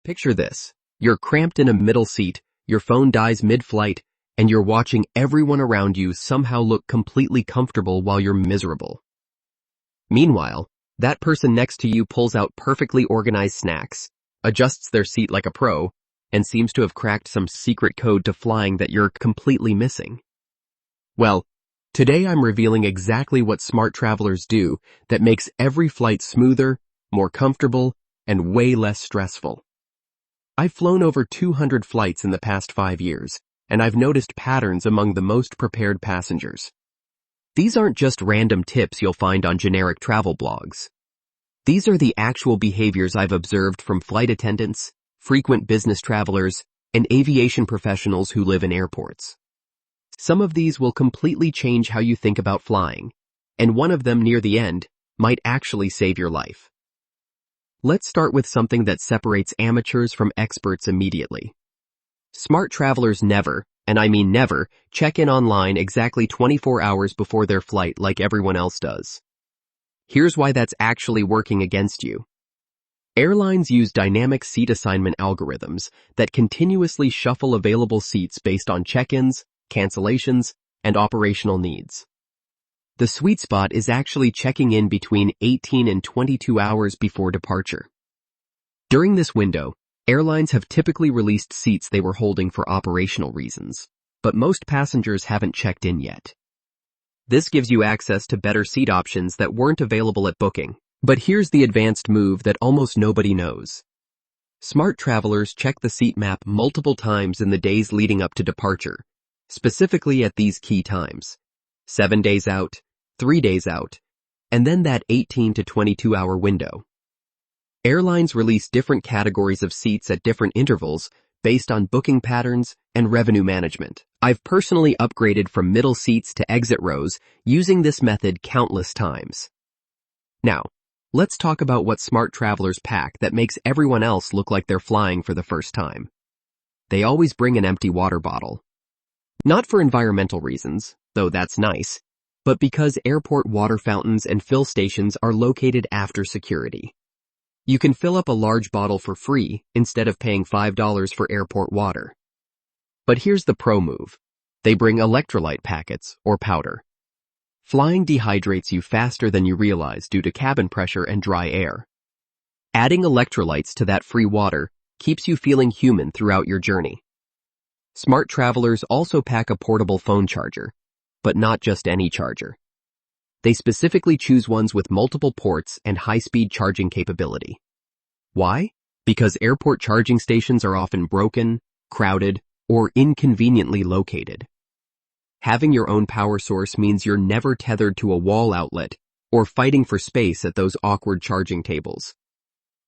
Picture this. You're cramped in a middle seat, your phone dies mid-flight, and you're watching everyone around you somehow look completely comfortable while you're miserable. Meanwhile, that person next to you pulls out perfectly organized snacks, adjusts their seat like a pro, and seems to have cracked some secret code to flying that you're completely missing. Well, today I'm revealing exactly what smart travelers do that makes every flight smoother, more comfortable, and way less stressful. I've flown over 200 flights in the past 5 years, and I've noticed patterns among the most prepared passengers. These aren't just random tips you'll find on generic travel blogs. These are the actual behaviors I've observed from flight attendants, frequent business travelers, and aviation professionals who live in airports. Some of these will completely change how you think about flying, and one of them near the end might actually save your life. Let's start with something that separates amateurs from experts immediately. Smart travelers never, and I mean never, check in online exactly 24 hours before their flight like everyone else does. Here's why that's actually working against you. Airlines use dynamic seat assignment algorithms that continuously shuffle available seats based on check-ins, cancellations, and operational needs. The sweet spot is actually checking in between 18 and 22 hours before departure. During this window, airlines have typically released seats they were holding for operational reasons, but most passengers haven't checked in yet. This gives you access to better seat options that weren't available at booking. But here's the advanced move that almost nobody knows. Smart travelers check the seat map multiple times in the days leading up to departure, specifically at these key times: 7 days out, 3 days out, and then that 18 to 22 hour window. Airlines release different categories of seats at different intervals based on booking patterns and revenue management. I've personally upgraded from middle seats to exit rows using this method countless times. Now, let's talk about what smart travelers pack that makes everyone else look like they're flying for the first time. They always bring an empty water bottle. Not for environmental reasons, though that's nice, but because airport water fountains and fill stations are located after security. You can fill up a large bottle for free instead of paying $5 for airport water. But here's the pro move. They bring electrolyte packets or powder. Flying dehydrates you faster than you realize due to cabin pressure and dry air. Adding electrolytes to that free water keeps you feeling human throughout your journey. Smart travelers also pack a portable phone charger, but not just any charger. They specifically choose ones with multiple ports and high-speed charging capability. Why? Because airport charging stations are often broken, crowded, or inconveniently located. Having your own power source means you're never tethered to a wall outlet or fighting for space at those awkward charging tables.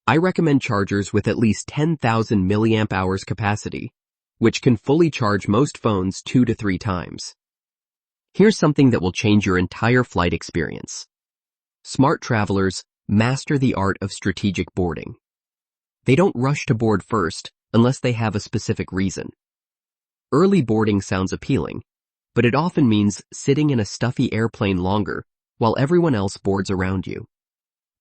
I recommend chargers with at least 10,000 milliamp hours capacity, which can fully charge most phones 2 to 3 times. Here's something that will change your entire flight experience. Smart travelers master the art of strategic boarding. They don't rush to board first unless they have a specific reason. Early boarding sounds appealing, but it often means sitting in a stuffy airplane longer while everyone else boards around you.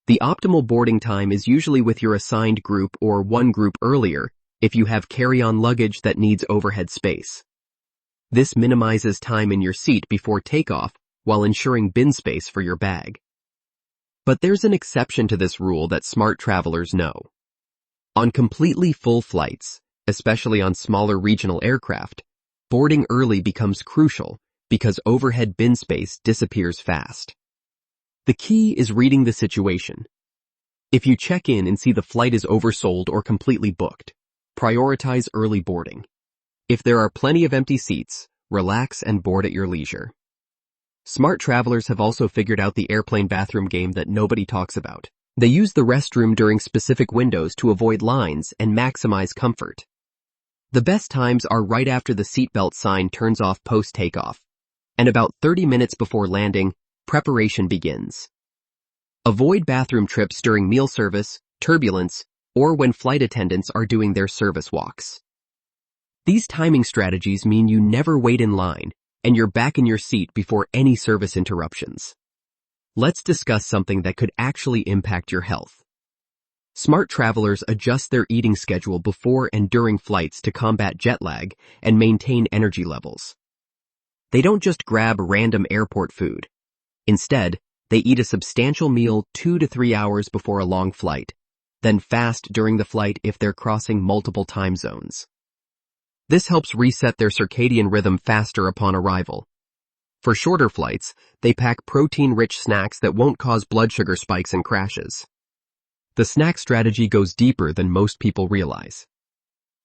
The optimal boarding time is usually with your assigned group or one group earlier if you have carry-on luggage that needs overhead space. This minimizes time in your seat before takeoff while ensuring bin space for your bag. But there's an exception to this rule that smart travelers know. On completely full flights, especially on smaller regional aircraft, boarding early becomes crucial because overhead bin space disappears fast. The key is reading the situation. If you check in and see the flight is oversold or completely booked, prioritize early boarding. If there are plenty of empty seats, relax and board at your leisure. Smart travelers have also figured out the airplane bathroom game that nobody talks about. They use the restroom during specific windows to avoid lines and maximize comfort. The best times are right after the seatbelt sign turns off post-takeoff, and about 30 minutes before landing, preparation begins. Avoid bathroom trips during meal service, turbulence, or when flight attendants are doing their service walks. These timing strategies mean you never wait in line, and you're back in your seat before any service interruptions. Let's discuss something that could actually impact your health. Smart travelers adjust their eating schedule before and during flights to combat jet lag and maintain energy levels. They don't just grab random airport food. Instead, they eat a substantial meal 2 to 3 hours before a long flight, then fast during the flight if they're crossing multiple time zones. This helps reset their circadian rhythm faster upon arrival. For shorter flights, they pack protein-rich snacks that won't cause blood sugar spikes and crashes. The snack strategy goes deeper than most people realize.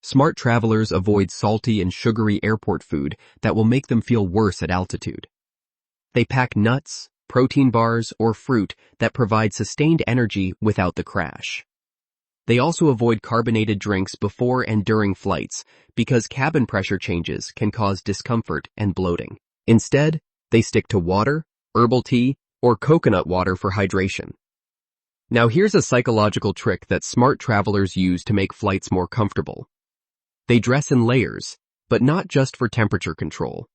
Smart travelers avoid salty and sugary airport food that will make them feel worse at altitude. They pack nuts, protein bars, or fruit that provide sustained energy without the crash. They also avoid carbonated drinks before and during flights because cabin pressure changes can cause discomfort and bloating. Instead, they stick to water, herbal tea, or coconut water for hydration. Now here's a psychological trick that smart travelers use to make flights more comfortable. They dress in layers, but not just for temperature control.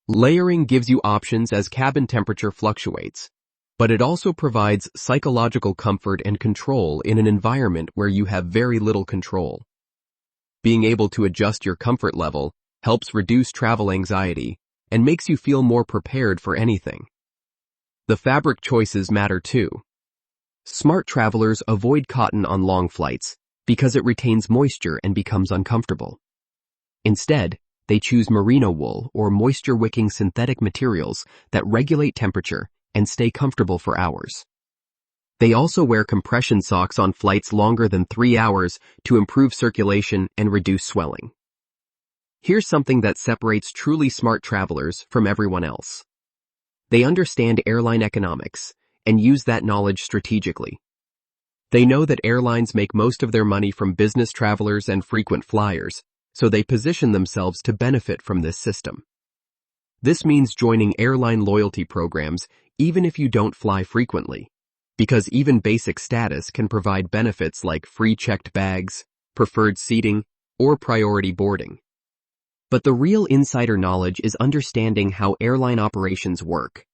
Layering gives you options as cabin temperature fluctuates, but it also provides psychological comfort and control in an environment where you have very little control. Being able to adjust your comfort level helps reduce travel anxiety and makes you feel more prepared for anything. The fabric choices matter too. Smart travelers avoid cotton on long flights because it retains moisture and becomes uncomfortable. Instead, they choose merino wool or moisture-wicking synthetic materials that regulate temperature and stay comfortable for hours. They also wear compression socks on flights longer than 3 hours to improve circulation and reduce swelling. Here's something that separates truly smart travelers from everyone else. They understand airline economics and use that knowledge strategically. They know that airlines make most of their money from business travelers and frequent flyers, so they position themselves to benefit from this system. This means joining airline loyalty programs even if you don't fly frequently, because even basic status can provide benefits like free checked bags, preferred seating, or priority boarding. But the real insider knowledge is understanding how airline operations work.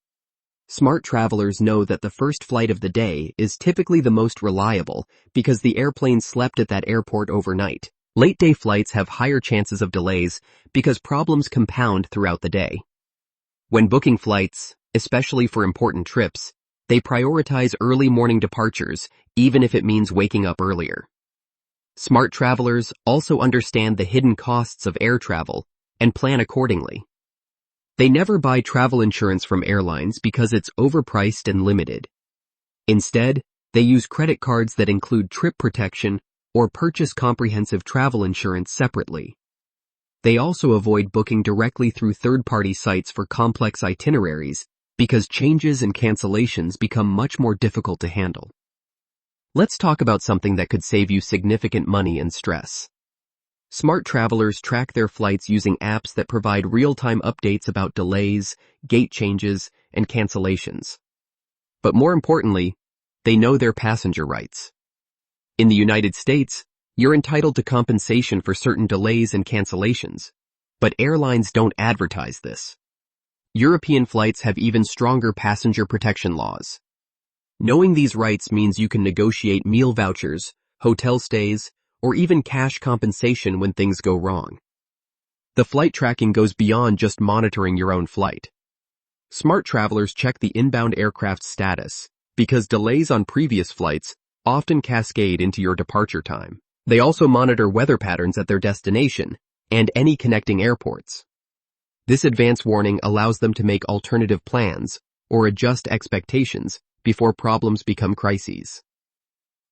Smart travelers know that the first flight of the day is typically the most reliable because the airplane slept at that airport overnight. Late-day flights have higher chances of delays because problems compound throughout the day. When booking flights, especially for important trips, they prioritize early morning departures, even if it means waking up earlier. Smart travelers also understand the hidden costs of air travel and plan accordingly. They never buy travel insurance from airlines because it's overpriced and limited. Instead, they use credit cards that include trip protection or purchase comprehensive travel insurance separately. They also avoid booking directly through third-party sites for complex itineraries because changes and cancellations become much more difficult to handle. Let's talk about something that could save you significant money and stress. Smart travelers track their flights using apps that provide real-time updates about delays, gate changes, and cancellations. But more importantly, they know their passenger rights. In the United States, you're entitled to compensation for certain delays and cancellations, but airlines don't advertise this. European flights have even stronger passenger protection laws. Knowing these rights means you can negotiate meal vouchers, hotel stays, or even cash compensation when things go wrong. The flight tracking goes beyond just monitoring your own flight. Smart travelers check the inbound aircraft status because delays on previous flights often cascade into your departure time. They also monitor weather patterns at their destination and any connecting airports. This advance warning allows them to make alternative plans or adjust expectations before problems become crises.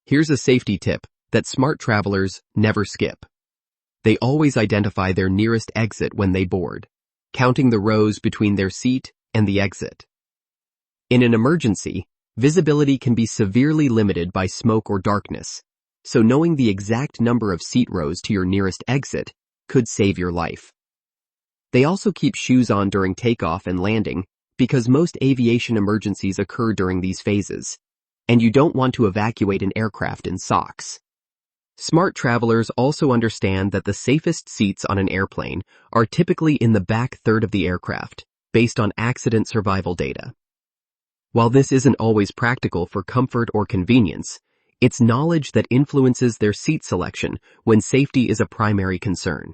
Here's a safety tip that smart travelers never skip. They always identify their nearest exit when they board, counting the rows between their seat and the exit. In an emergency, visibility can be severely limited by smoke or darkness, so knowing the exact number of seat rows to your nearest exit could save your life. They also keep shoes on during takeoff and landing because most aviation emergencies occur during these phases, and you don't want to evacuate an aircraft in socks. Smart travelers also understand that the safest seats on an airplane are typically in the back third of the aircraft, based on accident survival data. While this isn't always practical for comfort or convenience, It's knowledge that influences their seat selection when safety is a primary concern.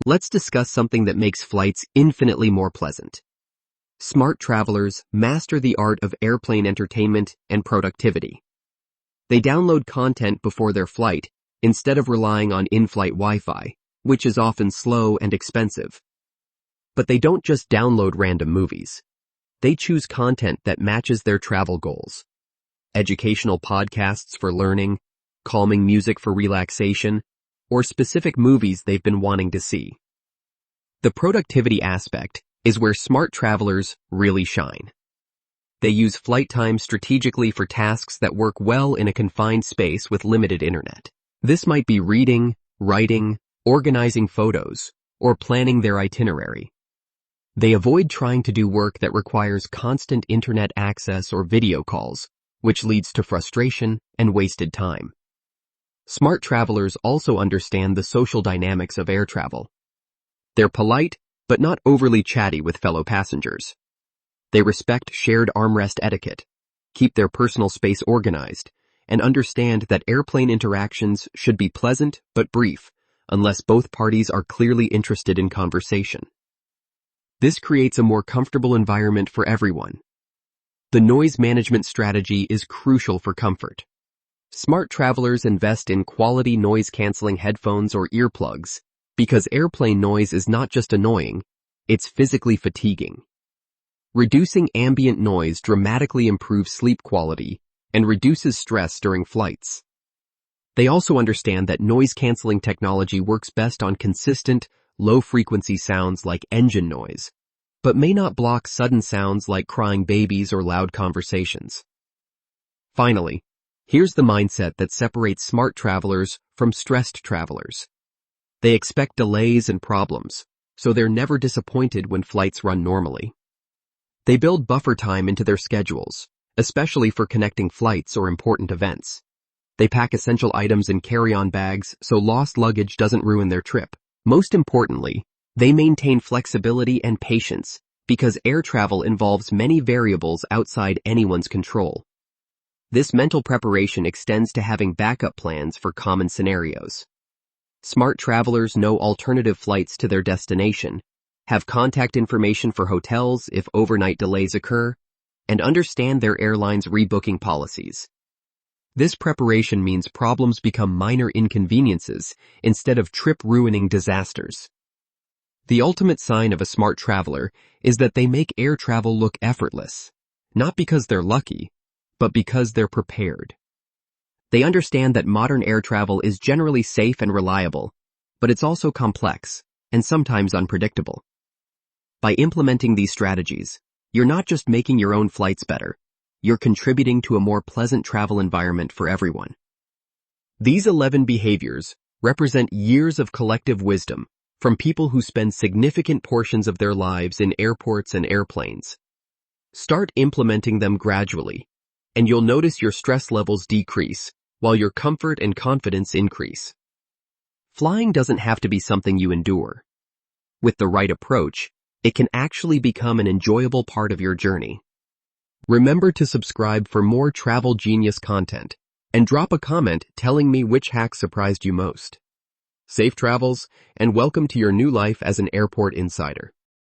Let's discuss something that makes flights infinitely more pleasant. Smart travelers master the art of airplane entertainment and productivity. They download content before their flight instead of relying on in-flight Wi-Fi, which is often slow and expensive. But they don't just download random movies. They choose content that matches their travel goals. Educational podcasts for learning, calming music for relaxation, or specific movies they've been wanting to see. The productivity aspect is where smart travelers really shine. They use flight time strategically for tasks that work well in a confined space with limited internet. This might be reading, writing, organizing photos, or planning their itinerary. They avoid trying to do work that requires constant internet access or video calls, which leads to frustration and wasted time. Smart travelers also understand the social dynamics of air travel. They're polite, but not overly chatty with fellow passengers. They respect shared armrest etiquette, keep their personal space organized, and understand that airplane interactions should be pleasant but brief, unless both parties are clearly interested in conversation. This creates a more comfortable environment for everyone. The noise management strategy is crucial for comfort. Smart travelers invest in quality noise-canceling headphones or earplugs because airplane noise is not just annoying, it's physically fatiguing. Reducing ambient noise dramatically improves sleep quality and reduces stress during flights. They also understand that noise-canceling technology works best on consistent, low-frequency sounds like engine noise, but may not block sudden sounds like crying babies or loud conversations. Finally, here's the mindset that separates smart travelers from stressed travelers. They expect delays and problems, so they're never disappointed when flights run normally. They build buffer time into their schedules, especially for connecting flights or important events. They pack essential items in carry-on bags so lost luggage doesn't ruin their trip. Most importantly, they maintain flexibility and patience because air travel involves many variables outside anyone's control. This mental preparation extends to having backup plans for common scenarios. Smart travelers know alternative flights to their destination, have contact information for hotels if overnight delays occur, and understand their airline's rebooking policies. This preparation means problems become minor inconveniences instead of trip-ruining disasters. The ultimate sign of a smart traveler is that they make air travel look effortless, not because they're lucky, but because they're prepared. They understand that modern air travel is generally safe and reliable, but it's also complex and sometimes unpredictable. By implementing these strategies, you're not just making your own flights better, you're contributing to a more pleasant travel environment for everyone. These 11 behaviors represent years of collective wisdom from people who spend significant portions of their lives in airports and airplanes. Start implementing them gradually, and you'll notice your stress levels decrease while your comfort and confidence increase. Flying doesn't have to be something you endure. With the right approach, it can actually become an enjoyable part of your journey. Remember to subscribe for more Travel Genius content and drop a comment telling me which hack surprised you most. Safe travels and welcome to your new life as an airport insider.